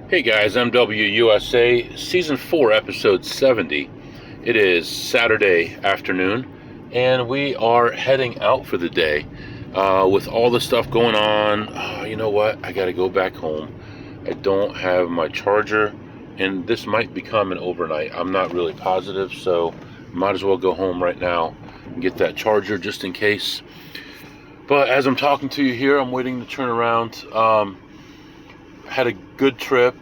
Hey guys, MWUSA, Season 4, Episode 70. It is Saturday afternoon, and we are heading out for the day. With all the stuff going on, you know what? I gotta go back home. I don't have my charger, and this might become an overnight. I'm not really positive, so might as well go home right now and get that charger just in case. But as I'm talking to you here, I'm waiting to turn around. Had a good trip.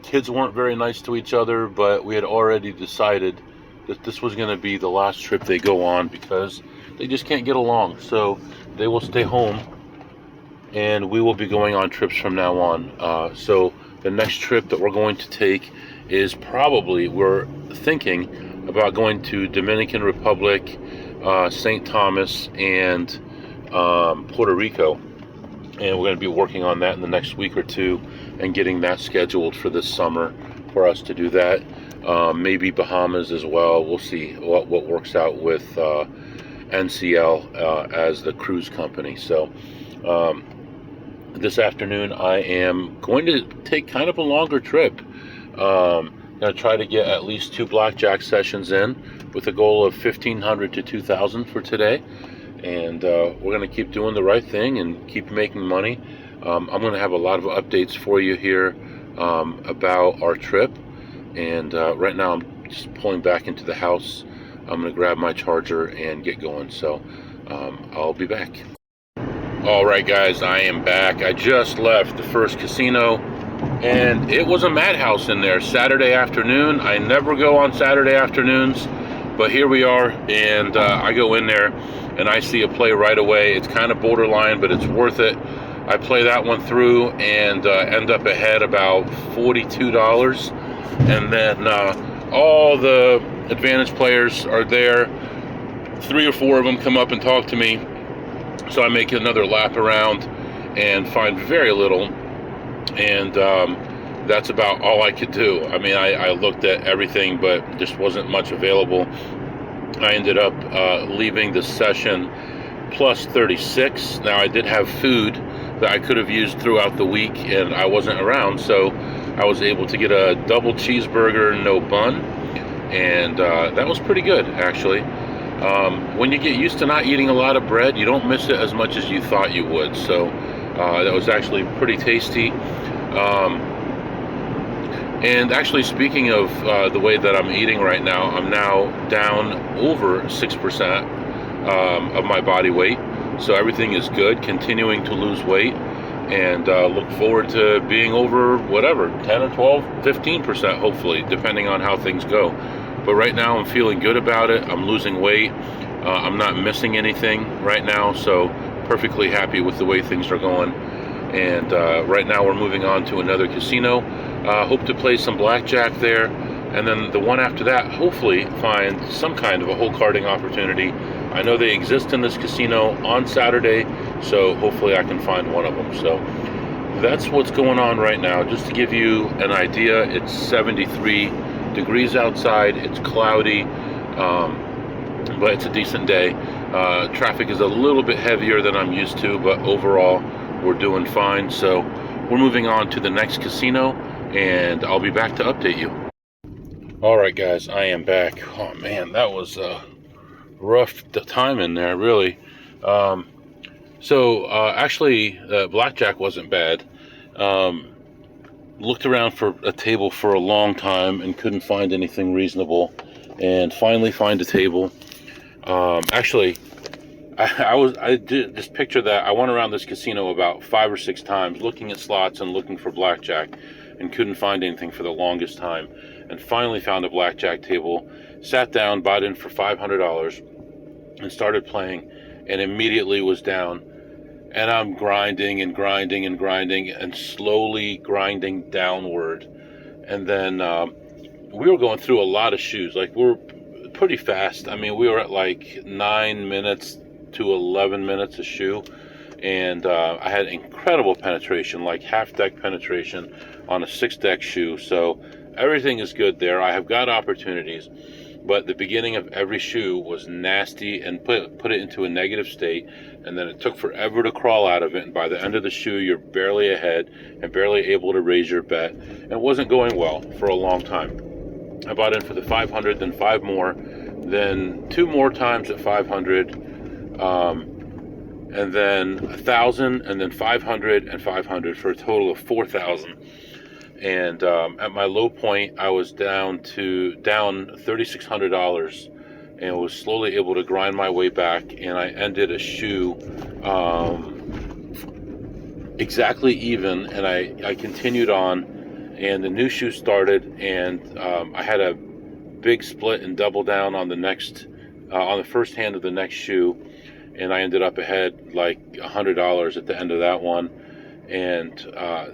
Kids weren't very nice to each other, but we had already decided that this was going to be the last trip they go on because they just can't get along. So they will stay home, and we will be going on trips from now on. So the next trip that we're going to take is probably, we're thinking about going to Dominican Republic, St. Thomas, and Puerto Rico. And we're going to be working on that in the next week or two and getting that scheduled for this summer for us to do that. Maybe Bahamas as well. We'll see what works out with NCL as the cruise company. So this afternoon I am going to take kind of a longer trip. Going to try to get at least 2 blackjack sessions in with a goal of 1,500 to 2,000 for today. And we're going to keep doing the right thing and keep making money. I'm going to have a lot of updates for you here about our trip. And right now I'm just pulling back into the house. I'm going to grab my charger and get going. So I'll be back. All right, guys, I am back. I just left the first casino, and it was a madhouse in there Saturday afternoon. I never go on Saturday afternoons, but here we are, and I go in there and I see a play right away. It's kind of borderline, but it's worth it. I play that one through and end up ahead about $42. And then all the advantage players are there. 3 or 4 of them come up and talk to me. So I make another lap around and find very little. And that's about all I could do. I mean, I looked at everything, but just wasn't much available. I ended up leaving the session plus 36. Now, I did have food that I could have used throughout the week, and I wasn't around, so I was able to get a double cheeseburger, no bun, and that was pretty good, actually. When you get used to not eating a lot of bread, you don't miss it as much as you thought you would, so that was actually pretty tasty. And actually, speaking of the way that I'm eating right now, I'm now down over 6% of my body weight. So everything is good, continuing to lose weight, and look forward to being over whatever, 10 or 12, 15% hopefully, depending on how things go. But right now I'm feeling good about it. I'm losing weight. I'm not missing anything right now, so perfectly happy with the way things are going. And right now we're moving on to another casino. Hope to play some blackjack there, and then the one after that, hopefully find some kind of a hole carding opportunity. I know they exist in this casino on Saturday, so hopefully I can find one of them. So that's what's going on right now. Just to give you an idea, it's 73 degrees outside. It's cloudy, but it's a decent day. Traffic is a little bit heavier than I'm used to, but overall we're doing fine. So we're moving on to the next casino, and I'll be back to update you. All right, guys, I am back. Oh man, that was a rough time in there, really. Actually, blackjack wasn't bad. Looked around for a table for a long time and couldn't find anything reasonable, and finally find a table. Actually, I did just picture that I went around this casino about 5 or 6 times looking at slots and looking for blackjack, and couldn't find anything for the longest time, and finally found a blackjack table, sat down, bought in for $500, and started playing, and immediately was down. And I'm grinding and grinding and grinding and slowly grinding downward. And then we were going through a lot of shoes. Like, we were pretty fast. I mean, we were at like 9 minutes to 11 minutes a shoe. And I had incredible penetration, like half-deck penetration on a 6-deck shoe. So everything is good there. I have got opportunities. But the beginning of every shoe was nasty and put it into a negative state, and then it took forever to crawl out of it, and by the end of the shoe you're barely ahead and barely able to raise your bet. And it wasn't going well for a long time. I bought in for the 500, then 5 more, then 2 more times at 500, and then 1,000, and then 500 and 500 for a total of 4,000. And at my low point, I was down $3,600, and was slowly able to grind my way back. And I ended a shoe exactly even, and I continued on, and the new shoe started, and I had a big split and double down on the next, on the first hand of the next shoe, and I ended up ahead like $100 at the end of that one. And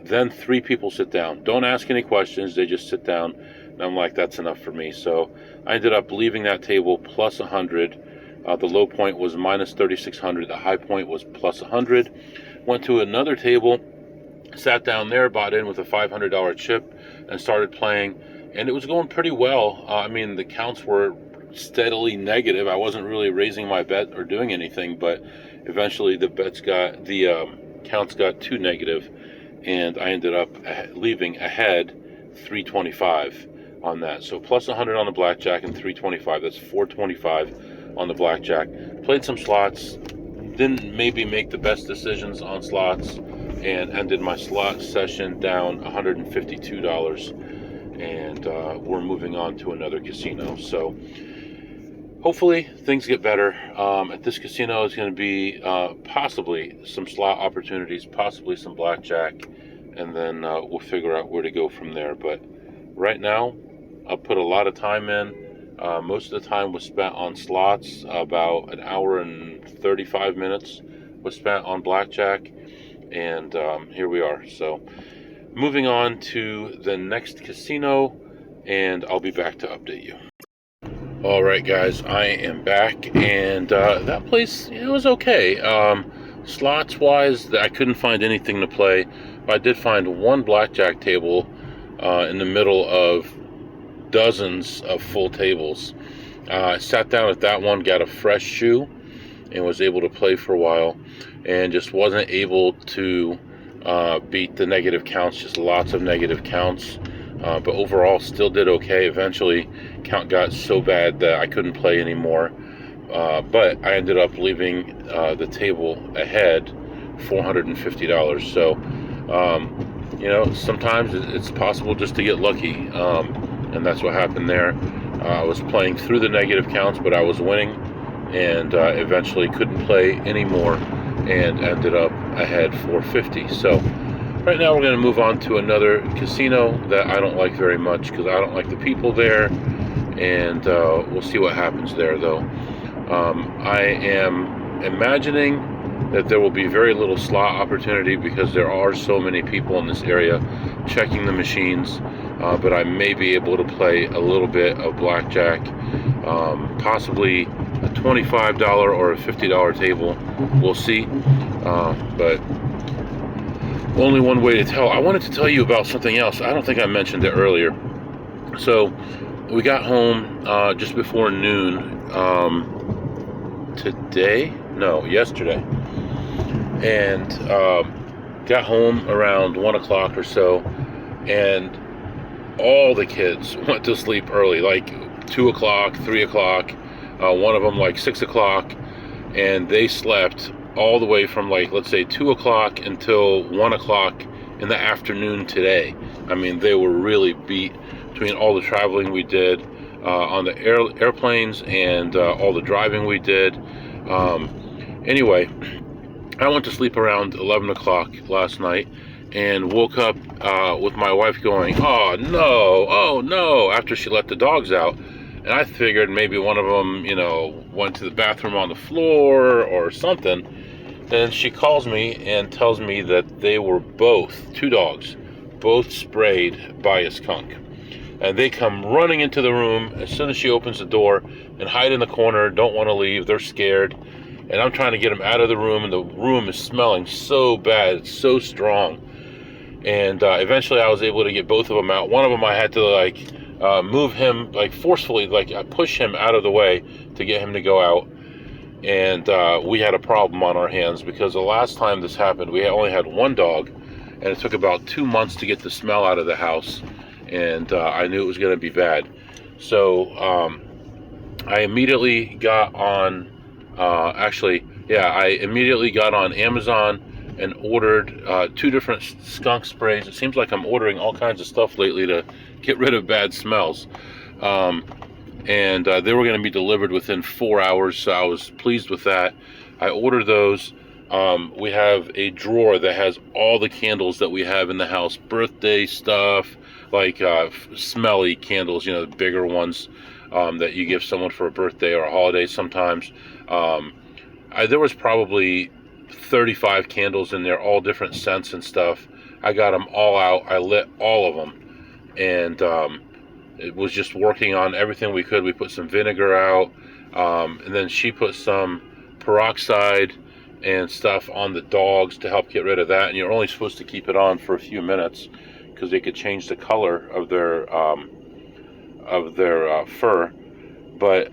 then 3 people sit down. Don't ask any questions, they just sit down, and I'm like, that's enough for me. So I ended up leaving that table plus 100. The low point was minus 3,600, the high point was plus 100. Went to another table, sat down there, bought in with a $500 chip, and started playing, and it was going pretty well. I mean, the counts were steadily negative. I wasn't really raising my bet or doing anything, but eventually the counts got too negative, and I ended up leaving ahead 325 on that. So plus 100 on the blackjack and 325. That's 425 on the blackjack. Played some slots, didn't maybe make the best decisions on slots, and ended my slot session down $152. And we're moving on to another casino. So hopefully things get better. At this casino is going to be possibly some slot opportunities, possibly some blackjack, and then we'll figure out where to go from there. But right now, I'll put a lot of time in. Most of the time was spent on slots. About an hour and 35 minutes was spent on blackjack, and here we are. So moving on to the next casino, and I'll be back to update you. All right, guys, I am back, and that place, it was okay. Slots-wise, I couldn't find anything to play, but I did find one blackjack table in the middle of dozens of full tables. I sat down at that one, got a fresh shoe, and was able to play for a while, and just wasn't able to beat the negative counts, just lots of negative counts. But overall still did okay. Eventually count got so bad that I couldn't play anymore, but I ended up leaving the table ahead $450. So sometimes it's possible just to get lucky, and that's what happened there. I was playing through the negative counts, but I was winning, and eventually couldn't play anymore and ended up ahead $450. So right now we're going to move on to another casino that I don't like very much because I don't like the people there, and we'll see what happens there though. I am imagining that there will be very little slot opportunity because there are so many people in this area checking the machines, but I may be able to play a little bit of blackjack, possibly a $25 or a $50 table. We'll see, but only one way to tell. I wanted to tell you about something else. I don't think I mentioned it earlier. So we got home just before noon yesterday, and got home around 1 o'clock or so, and all the kids went to sleep early, like 2 o'clock, 3 o'clock, one of them like 6 o'clock, and they slept all the way from, like, let's say 2 o'clock until 1 o'clock in the afternoon today. I mean, they were really beat between all the traveling we did on the airplanes and all the driving we did. Anyway, I went to sleep around 11 o'clock last night and woke up with my wife going, oh no, after she let the dogs out. And I figured maybe one of them, went to the bathroom on the floor or something. Then she calls me and tells me that they were both, 2 dogs, both sprayed by a skunk. And they come running into the room as soon as she opens the door and hide in the corner, don't want to leave, they're scared. And I'm trying to get them out of the room, and the room is smelling so bad, it's so strong. And eventually I was able to get both of them out. One of them I had to move him, forcefully, I push him out of the way to get him to go out. And we had a problem on our hands because the last time this happened, we only had one dog, and it took about 2 months to get the smell out of the house, and I knew it was going to be bad. So I immediately got on, I immediately got on Amazon and ordered 2 different skunk sprays. It seems like I'm ordering all kinds of stuff lately to get rid of bad smells. And they were going to be delivered within 4 hours, so I was pleased with that. I ordered those. We have a drawer that has all the candles that we have in the house, birthday stuff, like smelly candles, you know, the bigger ones that you give someone for a birthday or a holiday sometimes. There was probably 35 candles in there, all different scents and stuff. I got them all out. I lit all of them, and it was just working on everything we could. We put some vinegar out, and then she put some peroxide and stuff on the dogs to help get rid of that. And you're only supposed to keep it on for a few minutes because they could change the color of their fur. But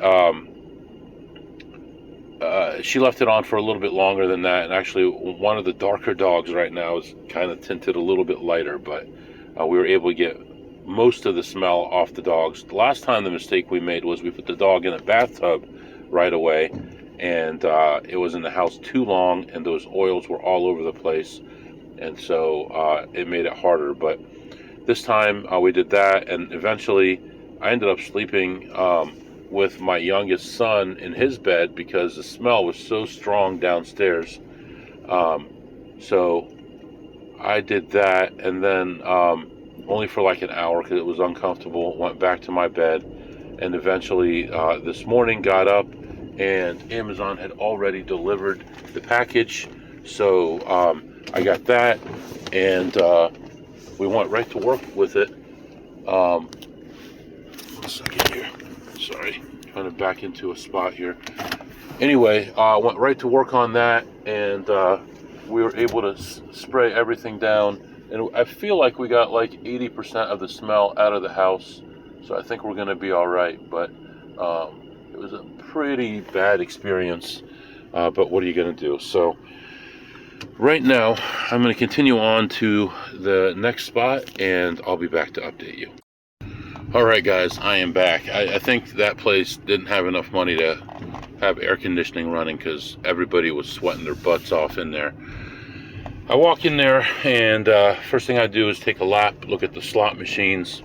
she left it on for a little bit longer than that. And actually, one of the darker dogs right now is kind of tinted a little bit lighter, but we were able to get most of the smell off the dogs. The last time the mistake we made was we put the dog in a bathtub right away, and it was in the house too long, and those oils were all over the place, and so it made it harder. But this time we did that, and eventually I ended up sleeping with my youngest son in his bed because the smell was so strong downstairs. So I did that, and then only for like an hour because it was uncomfortable. Went back to my bed, and eventually this morning got up, and Amazon had already delivered the package. So I got that, and we went right to work with it. 1 second here. Sorry, trying to back into a spot here. Anyway, went right to work on that, and we were able to spray everything down. And I feel like we got like 80% of the smell out of the house, so I think we're going to be all right. But it was a pretty bad experience, but what are you going to do? So right now, I'm going to continue on to the next spot, and I'll be back to update you. All right, guys, I am back. I think that place didn't have enough money to have air conditioning running because everybody was sweating their butts off in there. I walk in there, and first thing I do is take a lap, look at the slot machines,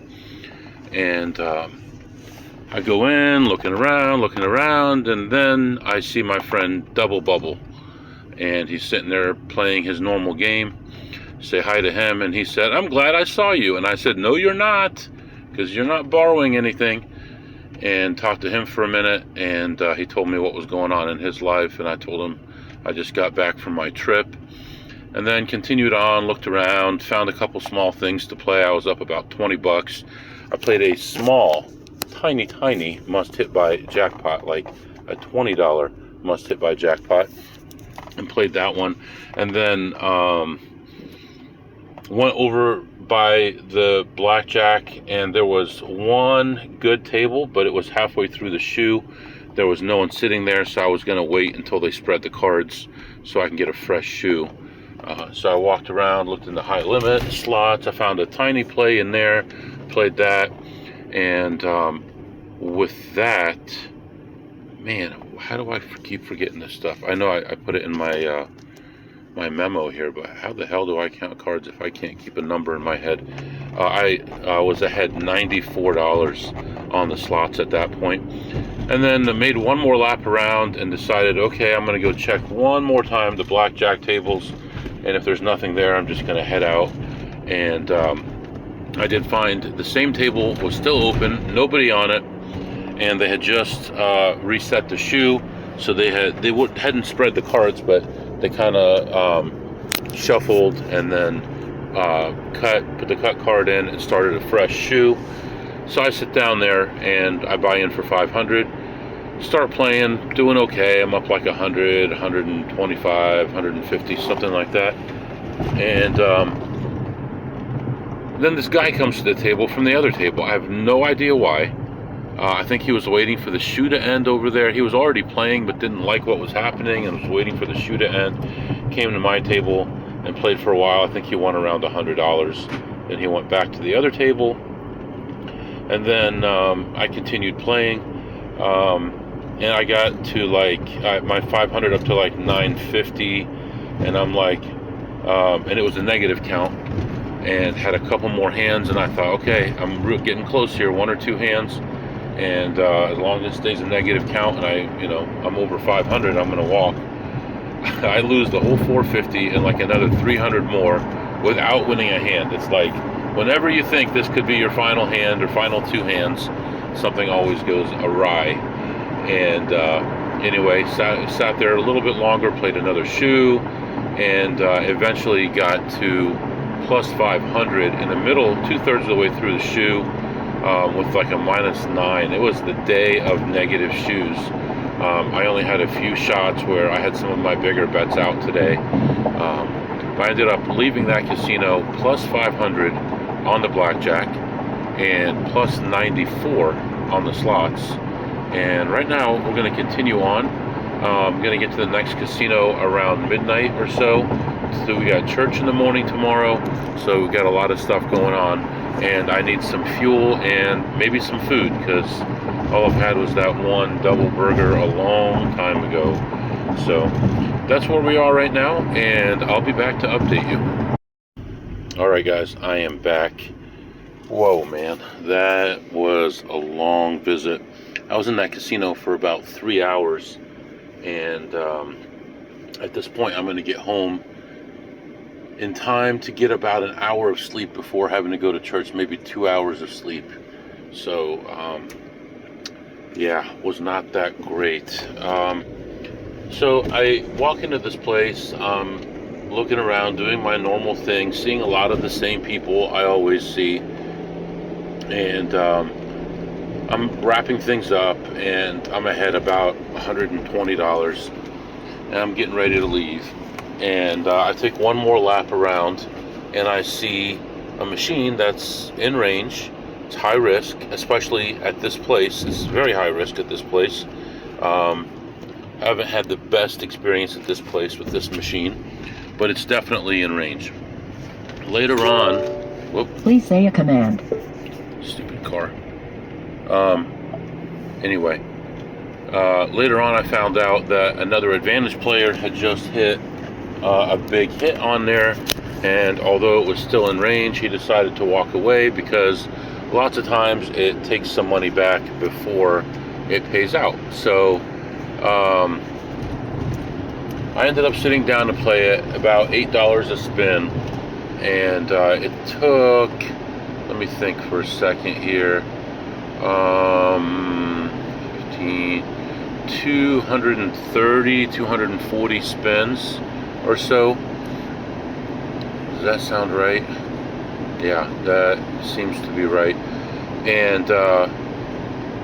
and I go in, looking around, and then I see my friend Double Bubble, and he's sitting there playing his normal game. Say hi to him, and he said, "I'm glad I saw you." And I said, "No, you're not, because you're not borrowing anything." And talked to him for a minute, and he told me what was going on in his life, and I told him I just got back from my trip. And then continued on, looked around, found a couple small things to play. I was up about $20. I played a small, tiny must-hit by jackpot, like a $20 must-hit by jackpot, and played that one. And then went over by the blackjack, and there was one good table, but it was halfway through the shoe. There was no one sitting there, so I was going to wait until they spread the cards so I can get a fresh shoe. So I walked around, looked in the high limit slots. I found a tiny play in there, played that, and with that, man, how do I keep forgetting this stuff? I know I put it in my my memo here, but how the hell do I count cards if I can't keep a number in my head? I was ahead $94 on the slots at that point, and then made one more lap around and decided, okay, I'm going to go check one more time the blackjack tables, and if there's nothing there, I'm just going to head out. And I did find the same table was still open, nobody on it, and they had just reset the shoe, so they hadn't spread the cards, but they kind of shuffled and then put the cut card in and started a fresh shoe. So I sit down there and I buy in for 500, start playing, doing okay. I'm up like 100, 125, 150, something like that. And then this guy comes to the table from the other table. I have no idea why. I think he was waiting for the shoe to end over there. He was already playing but didn't like what was happening and was waiting for the shoe to end. Came to my table, and played for a while. I think he won around $100. Then he went back to the other table, and then I continued playing, and I got to like my 500 up to like 950, and I'm like, and it was a negative count, and had a couple more hands, and I thought, okay, I'm getting close here, 1 or 2 hands, and as long as it stays a negative count, and I'm over 500, I'm gonna walk. I lose the whole 450 and like another 300 more without winning a hand. It's like whenever you think this could be your final hand or final 2 hands, something always goes awry. And anyway, sat there a little bit longer, played another shoe, and eventually got to plus 500 in the middle, 2/3 of the way through the shoe, with like a -9. It was the day of negative shoes. I only had a few shots where I had some of my bigger bets out today. But I ended up leaving that casino plus 500 on the blackjack and plus 94 on the slots. And right now we're going to continue on. I'm going to get to the next casino around midnight or so. So we got church in the morning tomorrow, so we got a lot of stuff going on, and I need some fuel and maybe some food, because all I've had was that one double burger a long time ago. So that's where we are right now, and I'll be back to update you. Alright guys, I am back. Whoa man, that was a long visit. I was in that casino for about 3 hours, and at this point I'm going to get home in time to get about an hour of sleep before having to go to church, maybe 2 hours of sleep. So yeah, was not that great. So I walk into this place, looking around, doing my normal thing, seeing a lot of the same people I always see, and I'm wrapping things up, and I'm ahead about $120, and I'm getting ready to leave. And I take one more lap around, and I see a machine that's in range. It's high risk, especially at this place. It's very high risk at this place. I haven't had the best experience at this place with this machine, but it's definitely in range. Later on, whoop. Please say a command. Stupid car. Anyway, later on I found out that another advantage player had just hit a big hit on there, and although it was still in range, he decided to walk away because lots of times it takes some money back before it pays out. So I ended up sitting down to play it, about $8 a spin, and it took, let me think for a second here, 15, 230, 240 spins or so. Does that sound right? Yeah, that seems to be right. And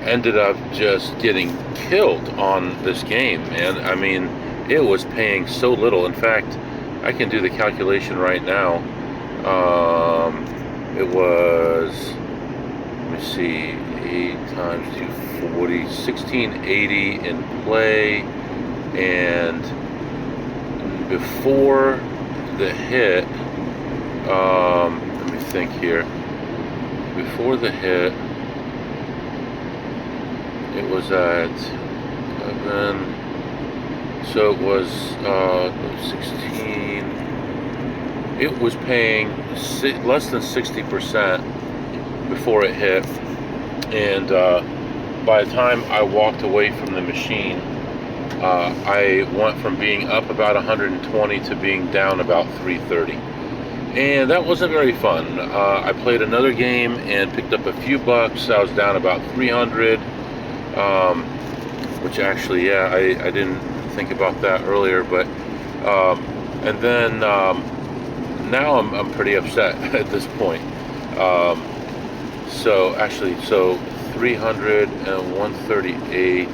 ended up just getting killed on this game, and I mean, it was paying so little. In fact, I can do the calculation right now. It was, let me see, 8 times 240, 1680 in play, and before the hit, let me think here, before the hit, it was at 11, so it was 16, it was paying less than 60% before it hit, and by the time I walked away from the machine, I went from being up about 120 to being down about 330, and that wasn't very fun. I played another game and picked up a few bucks. I was down about 300, which actually, yeah, I didn't think about that earlier, but and then now I'm pretty upset at this point. So 300 and 138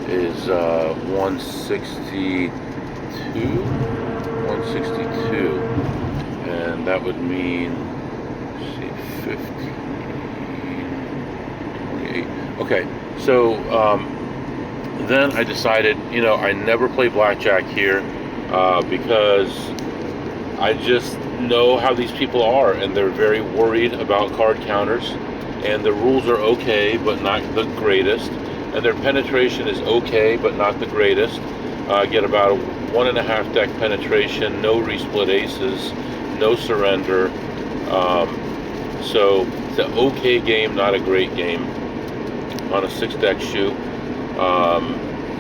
is 162, and that would mean, let's see, 15, 28. Okay, so then I decided, I never play blackjack here because I just know how these people are, and they're very worried about card counters, and the rules are okay but not the greatest, and their penetration is okay but not the greatest. Get about a 1.5 deck penetration, no resplit aces, no surrender. So it's an okay game, not a great game on a 6-deck shoe.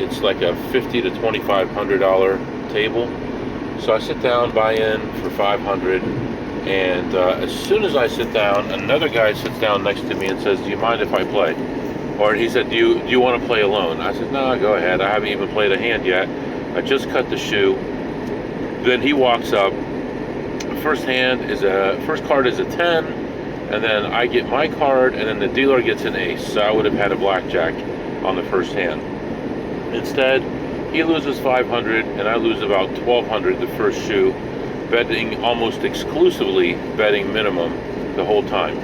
It's like a $50 to $2,500 table. So I sit down, buy in for $500, and as soon as I sit down, another guy sits down next to me and says, "Do you mind if I play?" Or he said, "Do you want to play alone?" I said, "No, go ahead. I haven't even played a hand yet. I just cut the shoe." Then he walks up. First card is a 10, and then I get my card, and then the dealer gets an ace. So I would have had a blackjack on the first hand. Instead, he loses $500, and I lose about $1,200 the first shoe, betting almost exclusively betting minimum the whole time.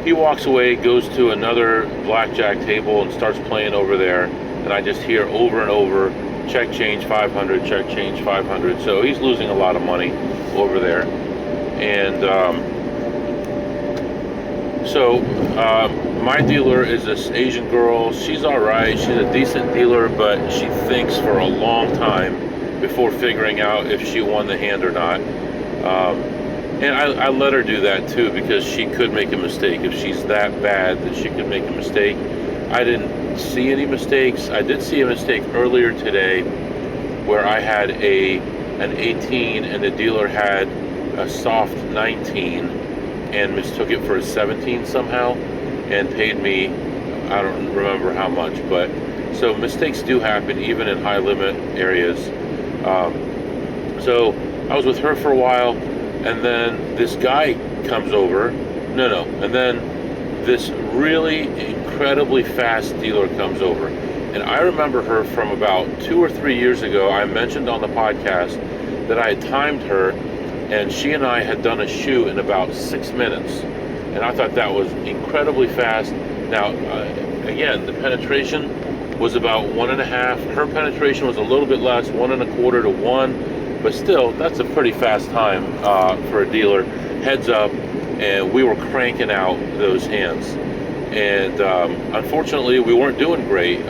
He walks away, goes to another blackjack table, and starts playing over there, and I just hear over and over, check change 500, check change 500. So he's losing a lot of money over there. And my dealer is this Asian girl. She's all right. She's a decent dealer, but she thinks for a long time before figuring out if she won the hand or not. And I let her do that too, because she could make a mistake. If she's that bad that she could make a mistake. I didn't see any mistakes. I did see a mistake earlier today where I had an 18 and the dealer had a soft 19 and mistook it for a 17 somehow and paid me, I don't remember how much, but so mistakes do happen even in high limit areas. So I was with her for a while, and then this guy comes over. And then this really incredibly fast dealer comes over. And I remember her from about 2 or 3 years ago. I mentioned on the podcast that I had timed her, and she and I had done a shoe in about 6 minutes. And I thought that was incredibly fast. Now, again, the penetration was about 1.5. Her penetration was a little bit less, 1.25 to 1. But still, that's a pretty fast time for a dealer. Heads up, and we were cranking out those hands. And unfortunately, we weren't doing great.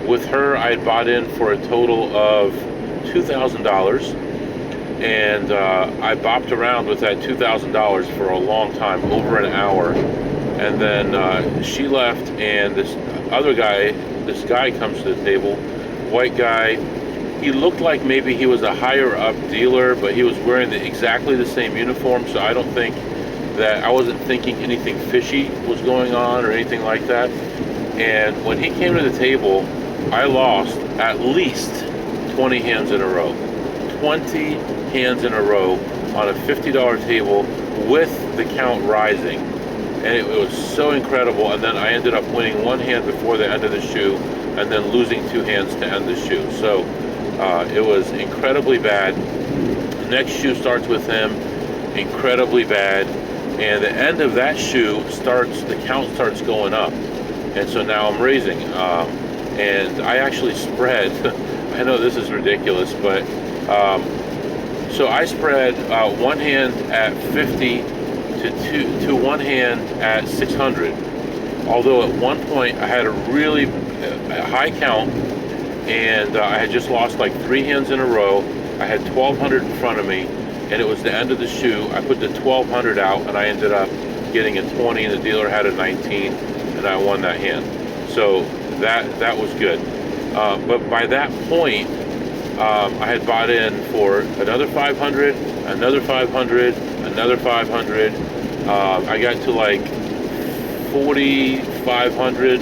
With her, I had bought in for a total of $2,000. And I bopped around with that $2,000 for a long time, over an hour. And then she left, and this guy comes to the table, white guy. He looked like maybe he was a higher up dealer, but he was wearing exactly the same uniform, so I don't think that I wasn't thinking anything fishy was going on or anything like that. And when he came to the table, I lost at least 20 hands in a row. 20 hands in a row on a $50 table with the count rising. And it was so incredible. And then I ended up winning one hand before the end of the shoe and then losing 2 hands to end the shoe. So it was incredibly bad. The next shoe starts with him, incredibly bad. And the end of that shoe the count starts going up. And so now I'm raising. And I actually spread, I know this is ridiculous, but so I spread one hand at 50 to one hand at 600. Although at one point I had a really high count, and I had just lost like 3 hands in a row. I had 1,200 in front of me, and it was the end of the shoe. I put the 1,200 out, and I ended up getting a 20, and the dealer had a 19, and I won that hand. So that was good. But by that point, I had bought in for another 500, another 500, another 500. I got to like 4,500.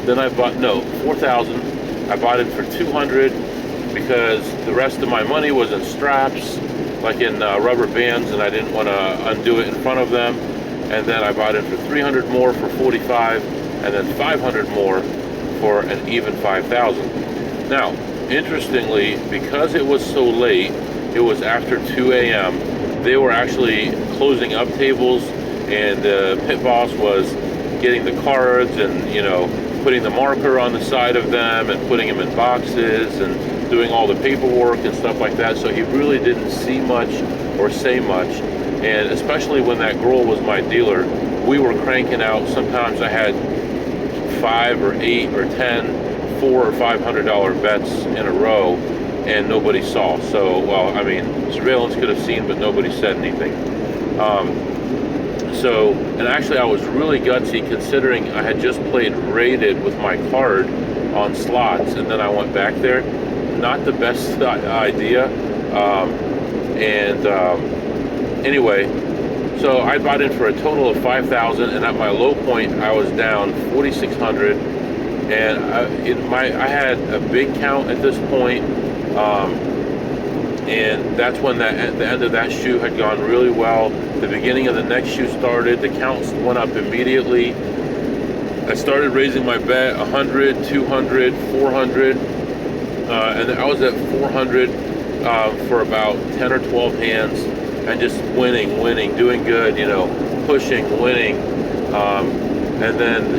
Then I bought 4,000. I bought it for 200 because the rest of my money was in straps, like in rubber bands, and I didn't want to undo it in front of them. And then I bought it for 300 more for 45, and then 500 more for an even 5,000. Now, interestingly, because it was so late, it was after 2 a.m., they were actually closing up tables, and the pit boss was getting the cards and, putting the marker on the side of them and putting them in boxes and doing all the paperwork and stuff like that, so he really didn't see much or say much. And especially when that girl was my dealer, we were cranking out. Sometimes I had 5 or 8 or 10 $400 or $500 bets in a row, and nobody saw. So, well, I mean, surveillance could have seen, but nobody said anything. So, and actually I was really gutsy, considering I had just played rated with my card on slots, and then I went back there. Not the best idea. Anyway, so I bought in for a total of $5,000, and at my low point I was down $4,600, and I had a big count at this point. And that's when the end of that shoe had gone really well. The beginning of the next shoe started. The counts went up immediately. I started raising my bet 100, 200, 400, and I was at 400 for about 10 or 12 hands, and just winning, doing good, you know, pushing, winning. And then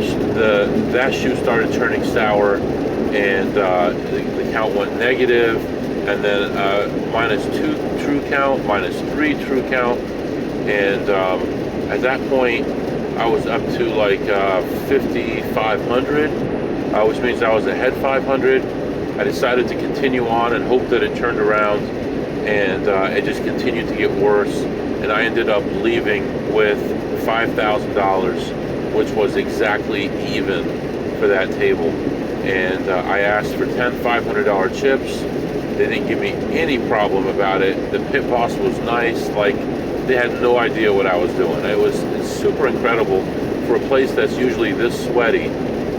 that shoe started turning sour, and the count went negative. And then -2 true count, -3 true count, and at that point I was up to like 5,500, which means I was ahead 500. I decided to continue on and hope that it turned around, and it just continued to get worse, and I ended up leaving with $5,000, which was exactly even for that table. And I asked for 10 $500 chips. They didn't give me any problem about it. The pit boss was nice. Like, they had no idea what I was doing. It's super incredible for a place that's usually this sweaty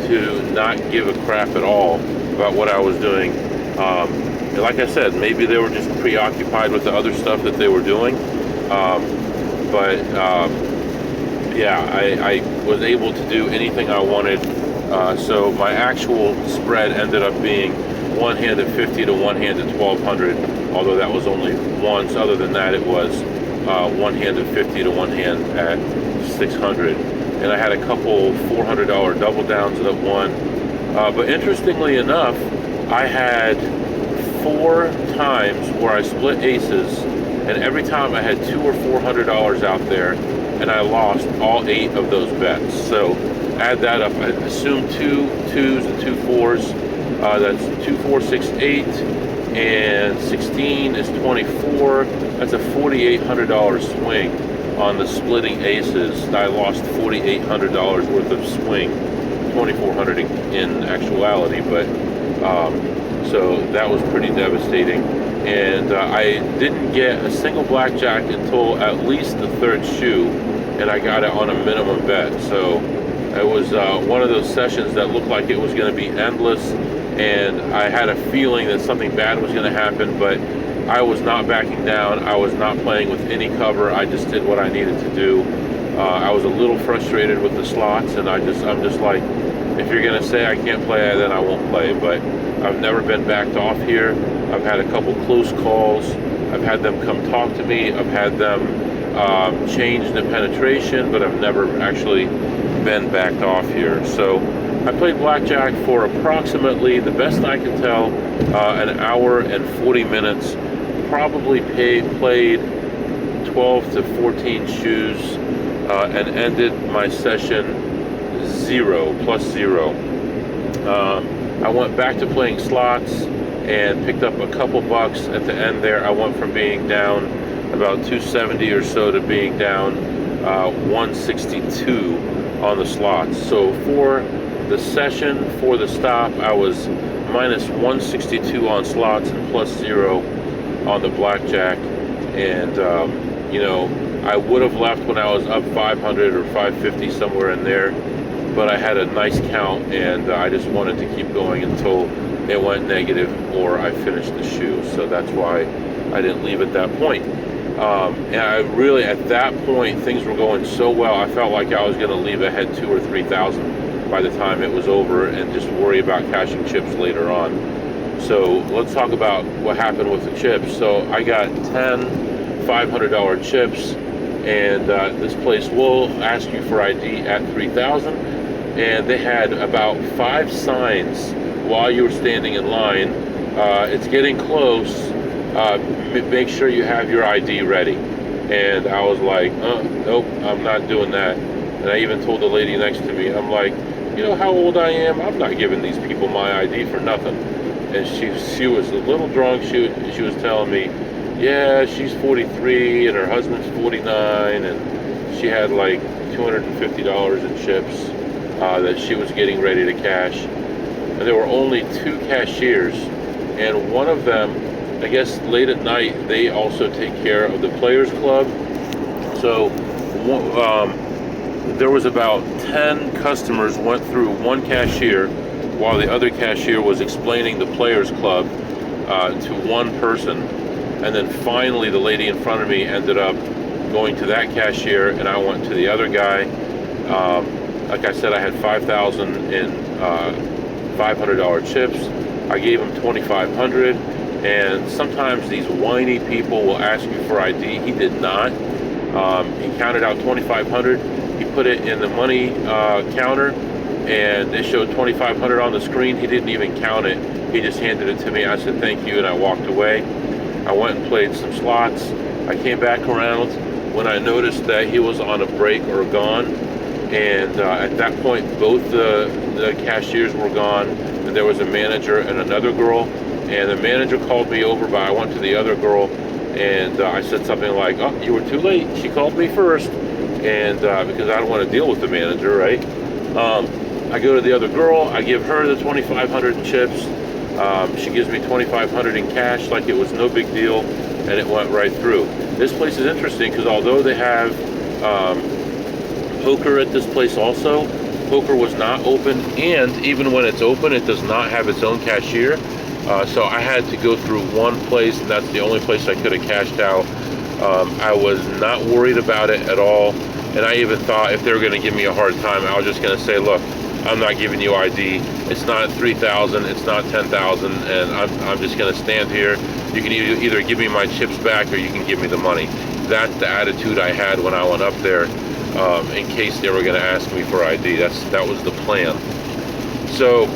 to not give a crap at all about what I was doing. And like I said, maybe they were just preoccupied with the other stuff that they were doing. Yeah, I was able to do anything I wanted. So my actual spread ended up being one hand at 50 to one hand at 1,200, although that was only once. Other than that, it was one hand at 50 to one hand at 600. And I had a couple $400 double downs that won. But interestingly enough, I had 4 times where I split aces, and every time I had $200 or $400 out there, and I lost all 8 of those bets. So add that up. I assume 2 2s and 2 4s. That's 2, 4, 6, 8, and 16 is 24. That's a $4,800 swing on the splitting aces. I lost $4,800 worth of swing, $2,400 in actuality, but so that was pretty devastating. And I didn't get a single blackjack until at least the 3rd shoe, and I got it on a minimum bet. So it was one of those sessions that looked like it was going to be endless, and I had a feeling that something bad was going to happen, but I was not backing down. I was not playing with any cover. I just did what I needed to do. I was a little frustrated with the slots, and I'm just like, if you're going to say I can't play, then I won't play. But I've never been backed off here. I've had a couple close calls. I've had them come talk to me. I've had them change the penetration, but I've never actually been backed off here. So I played blackjack for approximately, the best I can tell, an hour and 40 minutes. Probably played 12 to 14 shoes, and ended my session plus zero. I went back to playing slots and picked up a couple bucks at the end there. I went from being down about 270 or so to being down 162 on the slots. So for the session, for the stop, I was minus 162 on slots and plus 0 on the blackjack. And you know, I would have left when I was up 500 or 550, somewhere in there, but I had a nice count, and I just wanted to keep going until it went negative or I finished the shoe. So that's why I didn't leave at that point. And I really, at that point, things were going so well, I felt like I was going to leave ahead 2,000 or 3,000 by the time it was over, and just worry about cashing chips later on. So let's talk about what happened with the chips. So I got 10 $500 chips, and this place will ask you for ID at 3,000, and they had about 5 signs while you were standing in line It's getting close. Make sure you have your ID ready. And I was like, nope, I'm not doing that. And I even told the lady next to me, I'm like, you know how old I am? I'm not giving these people my ID for nothing. And she was a little drunk. She was telling me, yeah, she's 43 and her husband's 49, and she had like $250 in chips that she was getting ready to cash. And there were only 2 cashiers, and one of them, I guess late at night, they also take care of the Players Club. So there was about 10 customers went through one cashier while the other cashier was explaining the Players Club to one person. And then finally the lady in front of me ended up going to that cashier, and I went to the other guy. Like I said, I had 5,000 in $500 chips. I gave him 2,500, and sometimes these whiny people will ask you for ID. He did not. He counted out 2,500. He put it in the money counter, and it showed 2,500 on the screen. He didn't even count it. He just handed it to me. I said thank you, and I walked away. I went and played some slots. I came back around when I noticed that he was on a break or gone, and at that point both the cashiers were gone, and there was a manager and another girl, and the manager called me over, but I went to the other girl, and I said something like, oh, you were too late, she called me first, and because I don't want to deal with the manager, right? I go to the other girl, I give her the 2,500 in chips. She gives me 2,500 in cash like it was no big deal, and it went right through. This place is interesting because although they have poker at this place also, poker was not open, and even when it's open, it does not have its own cashier. So I had to go through one place, and that's the only place I could have cashed out. I was not worried about it at all, and I even thought if they were going to give me a hard time, I was just going to say, look, I'm not giving you ID. It's not 3,000, it's not 10,000, and I'm just going to stand here. You can either give me my chips back or you can give me the money. That's the attitude I had when I went up there, in case they were going to ask me for ID. That was the plan. So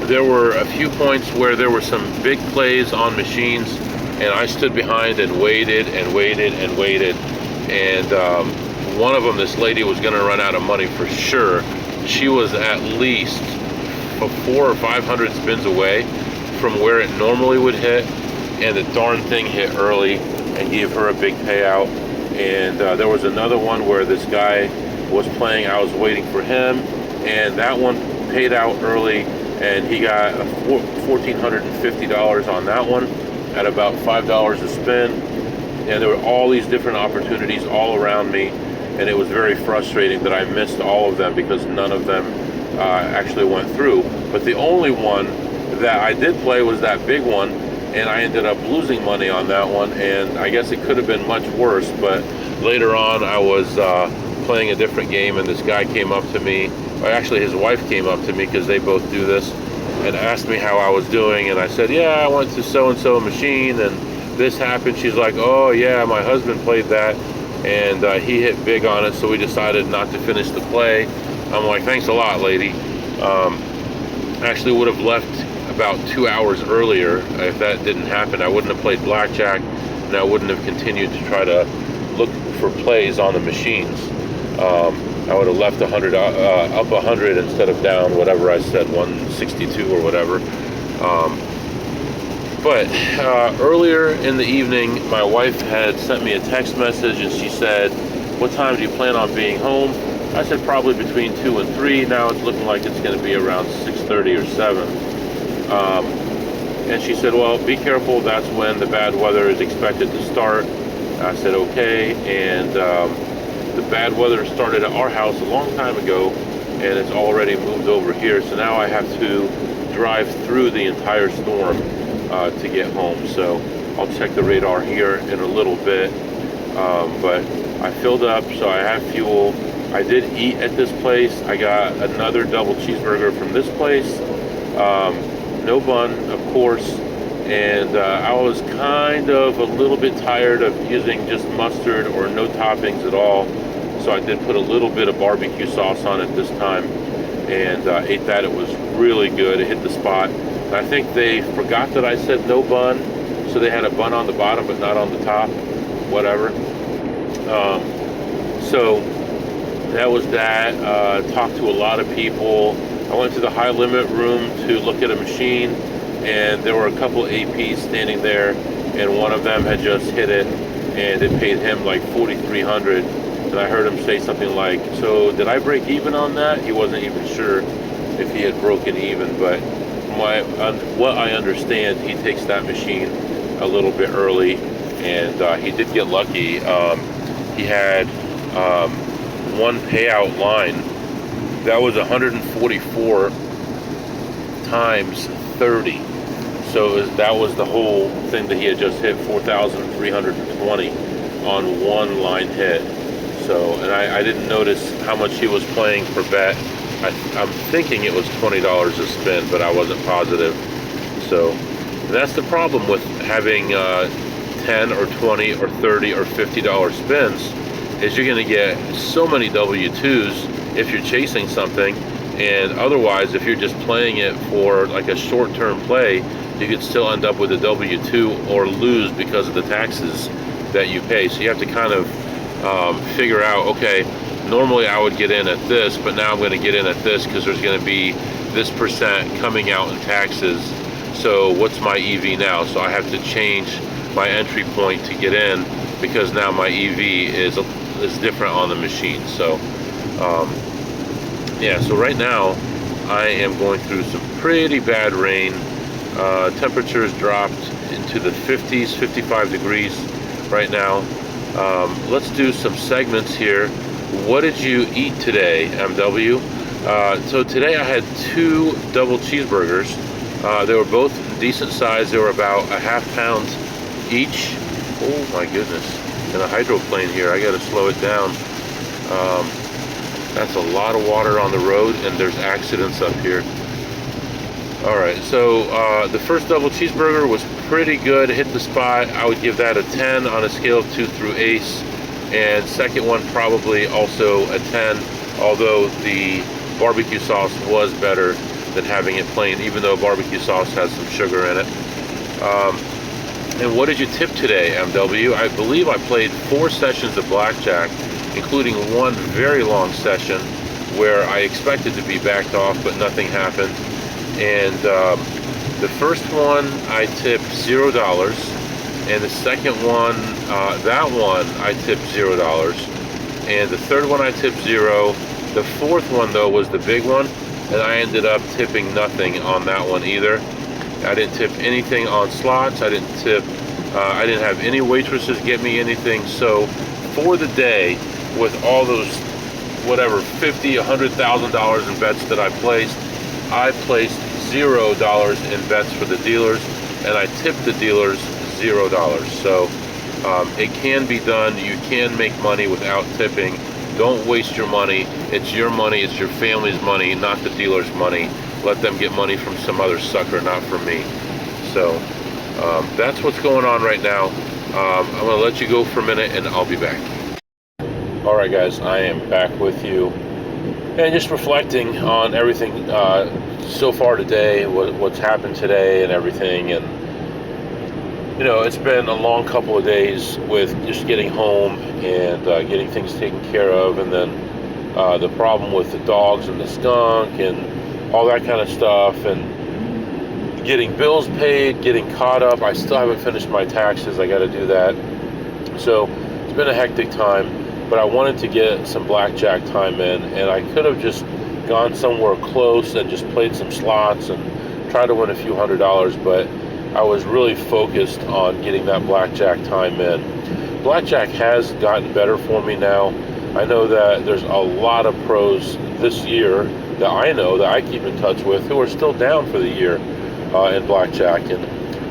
there were a few points where there were some big plays on machines, and I stood behind and waited and waited and waited, and one of them, this lady was going to run out of money for sure. She was at least 400 or 500 spins away from where it normally would hit, and the darn thing hit early and gave her a big payout. And there was another one where this guy was playing, I was waiting for him, and that one paid out early, and he got $1,450 on that one at about $5 a spin. And there were all these different opportunities all around me, and it was very frustrating that I missed all of them because none of them actually went through. But the only one that I did play was that big one, and I ended up losing money on that one, and I guess it could have been much worse. But later on I was playing a different game, and this guy came up to me, or actually his wife came up to me because they both do this, and asked me how I was doing, and I said, yeah, I went to so-and-so machine and this happened. She's like, oh yeah, my husband played that, and he hit big on it, so we decided not to finish the play. I'm like, thanks a lot, lady. Actually would have left about 2 hours earlier. If that didn't happen, I wouldn't have played blackjack, and I wouldn't have continued to try to look for plays on the machines. I would have left 100 up 100 instead of down whatever I said, 162 or whatever. But earlier in the evening, my wife had sent me a text message, and she said, what time do you plan on being home? I said probably between 2 and 3. Now it's looking like it's going to be around 6:30 or 7. And she said, well, be careful, that's when the bad weather is expected to start. I said okay, and the bad weather started at our house a long time ago, and it's already moved over here, so now I have to drive through the entire storm to get home. So I'll check the radar here in a little bit, but I filled up, so I have fuel. I did eat at this place. I got another double cheeseburger from this place, no bun, of course, and I was kind of a little bit tired of using just mustard or no toppings at all, so I did put a little bit of barbecue sauce on it this time, and ate that. It was really good. It hit the spot. I think they forgot that I said no bun, so they had a bun on the bottom but not on the top. Whatever. So that was that. Talked to a lot of people. I went to the high limit room to look at a machine, and there were a couple APs standing there, and one of them had just hit it, and it paid him like $4,300. And I heard him say something like, "So did I break even on that?" He wasn't even sure if he had broken even, but what I understand, he takes that machine a little bit early, and he did get lucky. He had one payout line that was 144 times 30. So that was the whole thing that he had just hit, 4,320 on one line hit. So, and I didn't notice how much he was playing per bet. I'm thinking it was $20 a spin, but I wasn't positive. So that's the problem with having 10 or 20 or 30 or $50 spins, is you're going to get so many W2s if you're chasing something, and otherwise if you're just playing it for like a short-term play, you could still end up with a W2 or lose because of the taxes that you pay. So you have to kind of figure out, okay, normally I would get in at this, but now I'm going to get in at this because there's going to be this percent coming out in taxes. So what's my EV now? So I have to change my entry point to get in, because now my EV is different on the machine. So yeah, so right now I am going through some pretty bad rain. Temperatures dropped into the 50s, 55 degrees right now. Let's do some segments here. What did you eat today, MW? So today I had 2 double cheeseburgers. They were both decent size. They were about a ½ pound each. Oh my goodness. In a hydroplane here, I gotta slow it down. That's a lot of water on the road, and there's accidents up here. Alright, so the first double cheeseburger was pretty good, hit the spot. I would give that a 10 on a scale of 2 through ace. And second one probably also a 10, although the barbecue sauce was better than having it plain, even though barbecue sauce has some sugar in it. And what did you tip today, MW? I believe I played 4 sessions of blackjack, including one very long session where I expected to be backed off, but nothing happened. And the first one I tipped $0, and the second one, that one I tipped $0, and the third one I tipped 0. The fourth one though was the big one, and I ended up tipping nothing on that one either. I didn't tip anything on slots. I didn't have any waitresses get me anything. So for the day, with all those whatever $50,000, $100,000 in bets that I placed $0 in bets for the dealers, and I tipped the dealers $0. So it can be done. You can make money without tipping. Don't waste your money. It's your money. It's your family's money, not the dealer's money. Let them get money from some other sucker, not from me. So that's what's going on right now. I'm going to let you go for a minute, and I'll be back. All right, guys, I am back with you, and just reflecting on everything so far today, what's happened today and everything. And you know, it's been a long couple of days with just getting home and getting things taken care of, and then the problem with the dogs and the skunk and all that kind of stuff, and getting bills paid, getting caught up. I still haven't finished my taxes. I got to do that. So it's been a hectic time, but I wanted to get some blackjack time in, and I could have just gone somewhere close and just played some slots and tried to win a few $100s, but I was really focused on getting that blackjack time in. Blackjack has gotten better for me now. I know that there's a lot of pros this year that I know, that I keep in touch with, who are still down for the year in blackjack. And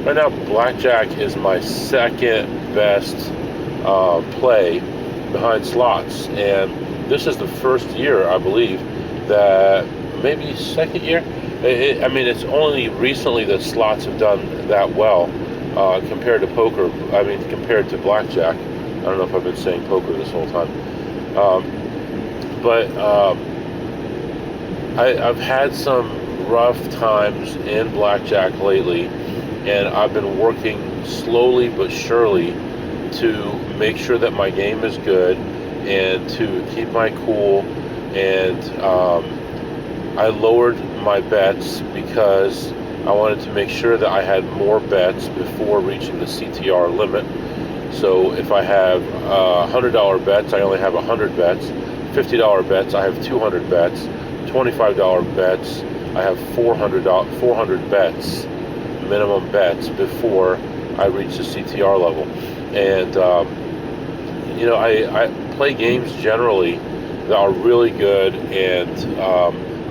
right now, blackjack is my second best play behind slots. And this is the first year, I believe, that maybe second year. I mean, it's only recently that slots have done that well compared to poker. I mean, compared to blackjack. I don't know if I've been saying poker this whole time. But I've had some rough times in blackjack lately, and I've been working slowly but surely to make sure that my game is good and to keep my cool. And I lowered my bets because I wanted to make sure that I had more bets before reaching the CTR limit. So if I have $100 bets, I only have 100 bets. $50 bets, I have 200 bets. $25 bets, I have 400 bets, minimum bets, before I reach the CTR level. And I play games generally that are really good, and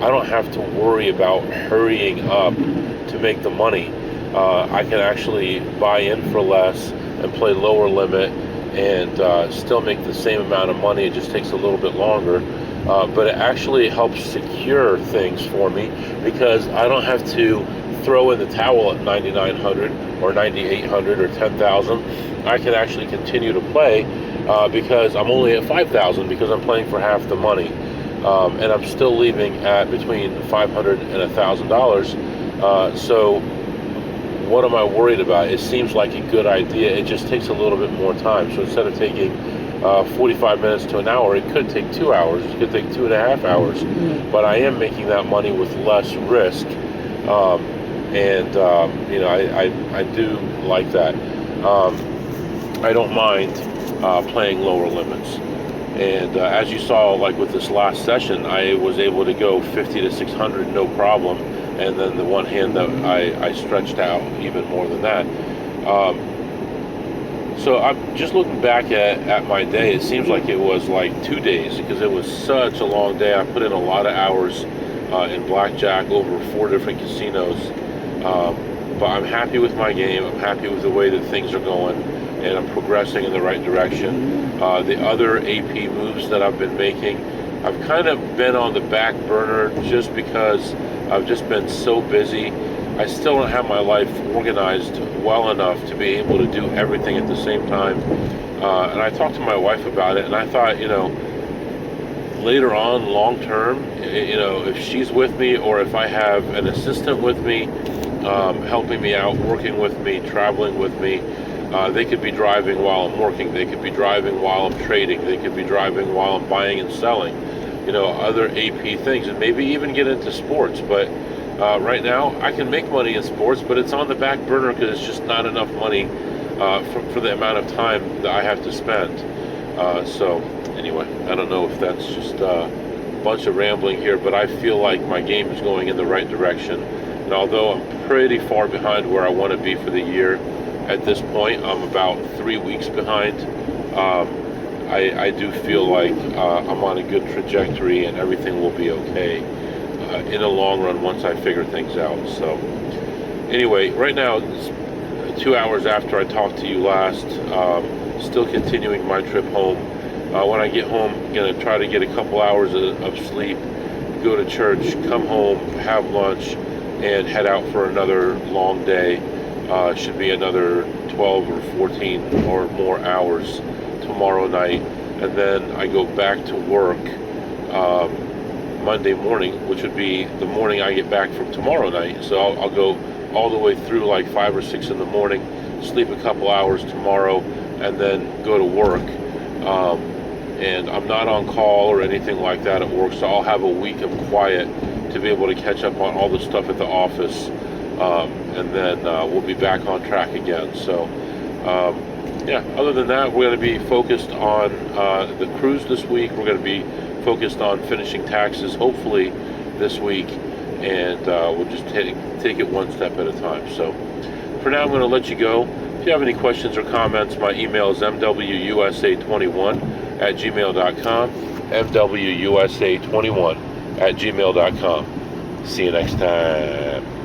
I don't have to worry about hurrying up to make the money. I can actually buy in for less and play lower limit and still make the same amount of money. It just takes a little bit longer. But it actually helps secure things for me because I don't have to throw in the towel at 9,900 or 9,800 or 10,000. I can actually continue to play because I'm only at 5,000 because I'm playing for half the money. And I'm still leaving at between $500 and $1,000. So what am I worried about? It seems like a good idea. It just takes a little bit more time. So instead of taking 45 minutes to an hour, it could take 2 hours. It could take 2.5 hours. But I am making that money with less risk. I do like that. I don't mind playing lower limits. And as you saw, like with this last session, I was able to go 50 to 600 no problem. And then the one hand that I stretched out even more than that. So I'm just looking back at my day. It seems like it was like 2 days because it was such a long day. I put in a lot of hours in blackjack over 4 different casinos. But I'm happy with my game. I'm happy with the way that things are going, and I'm progressing in the right direction. The other AP moves that I've been making, I've kind of been on the back burner just because I've just been so busy. I still don't have my life organized well enough to be able to do everything at the same time. And I talked to my wife about it, and I thought, later on, long term, if she's with me or if I have an assistant with me, helping me out, working with me, traveling with me, they could be driving while I'm working. They could be driving while I'm trading. They could be driving while I'm buying and selling, other AP things, and maybe even get into sports. But right now, I can make money in sports, but it's on the back burner because it's just not enough money for the amount of time that I have to spend. So anyway, I don't know if that's just a bunch of rambling here, but I feel like my game is going in the right direction. And although I'm pretty far behind where I want to be for the year, at this point, I'm about 3 weeks behind. I do feel like I'm on a good trajectory and everything will be okay in the long run once I figure things out. So anyway, right now, it's 2 hours after I talked to you last, still continuing my trip home. When I get home, I'm going to try to get a couple hours of sleep, go to church, come home, have lunch, and head out for another long day. Should be another 12 or 14 or more hours tomorrow night. And then I go back to work Monday morning, which would be the morning I get back from tomorrow night. So I'll go all the way through like 5 or 6 in the morning, sleep a couple hours tomorrow, and then go to work. And I'm not on call or anything like that at work, so I'll have a week of quiet to be able to catch up on all the stuff at the office. And then we'll be back on track again. So other than that, we're going to be focused on the cruise this week. We're going to be focused on finishing taxes hopefully this week, and we'll just take it one step at a time. So for now, I'm going to let you go. If you have any questions or comments, my email is mwusa21@gmail.com, mwusa21@gmail.com. See you next time.